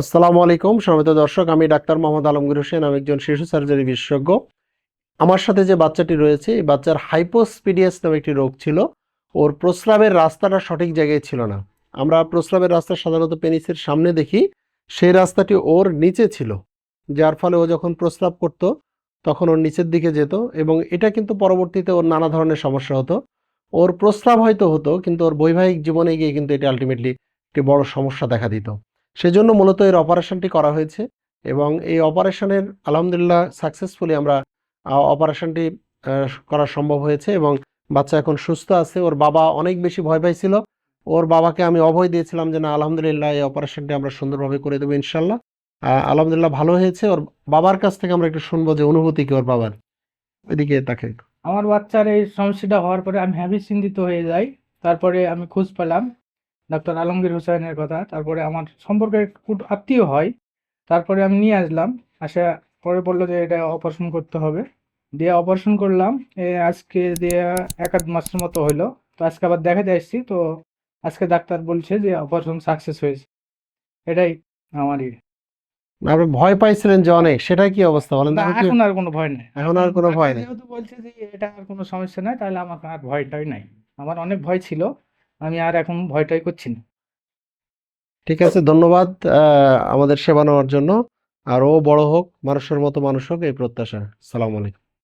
আসসালামু আলাইকুম সম্মানিত দর্শক, আমি ডাক্তার মোহাম্মদ আলমগীর হোসেন। আমি একজন শিশু সার্জারি বিশেষজ্ঞ। আমার সাথে যে বাচ্চাটি রয়েছে, এই বাচ্চার হাইপোস্পিডিয়াস নামে একটি রোগ ছিল। ওর প্রস্রাবের রাস্তাটা সঠিক জায়গায় ছিল না। আমরা প্রস্রাবের রাস্তা সাধারণত পেনিসের সামনে দেখি, সেই রাস্তাটি ওর নিচে ছিল, যার ফলে ও যখন প্রস্রাব করত তখন ওর নিচের দিকে যেত, এবং এটা কিন্তু পরবর্তীতে ওর নানা ধরনের সমস্যা হতো। ওর প্রস্রাব হয়তো হতো, কিন্তু ওর বৈবাহিক জীবনে গিয়ে কিন্তু এটা আলটিমেটলি একটি বড় সমস্যা দেখা দিত। সেজন্য মূলত এর অপারেশনটি করা হয়েছে, এবং এই অপারেশনের আলহামদুলিল্লাহ সাকসেসফুলি আমরা অপারেশনটি করা সম্ভব হয়েছে, এবং বাচ্চা এখন সুস্থ আছে। ওর বাবা অনেক বেশি ভয় পাইছিল। ওর বাবাকে আমি অভয় দিয়েছিলাম যে না, আলহামদুলিল্লাহ এই অপারেশনটি আমরা সুন্দরভাবে করে দেবো ইনশাল্লাহ। আলহামদুলিল্লাহ ভালো হয়েছে। ওর বাবার কাছ থেকে আমরা একটু শুনবো যে অনুভূতি কি ওর বাবার। ওইদিকে তাকে। আমার বাচ্চার এই সমস্যাটা হওয়ার পরে আমি হেবি চিন্তিত হয়ে যাই। তারপরে আমি খোঁজ পেলাম ডাক্তার আলমগীর হোসেনের কথা। তারপরে আমার সম্পর্কে খুব আত্মীয় হয়। তারপরে আমি নিয়ে আসলাম। আসা পরে বললো যে এটা অপারেশন করতে হবে। দিয়ে অপারেশন করলাম। আজকে দিয়ে এক আধ মাসের মতো হইলো। তো আজকে আবার দেখাতে আসছি। তো আজকে ডাক্তার বলছে যে অপারেশন সাকসেস হয়েছে। এটাই আমারই। আপনি ভয় পাইছিলেন যে অনেক, সেটা কি অবস্থা বলেন না, তো কি? এখন আর কোনো ভয় নেই। এখন এখন আর কোনো ভয় ডাক্তার নেই। যেহেতু বলছে যে এটা আর কোনো সমস্যা নাই, তাহলে আমার আর ভয়টাই নাই। আমার অনেক ভয় ছিল। আমি আর এখন ভয়টাই করছি না। ঠিক আছে, ধন্যবাদ আমাদের সেবা নেওয়ার জন্য। আর ও বড় হোক, মানুষের মতো মানুষ হোক, এই প্রত্যাশা। সালাম আলাইকুম।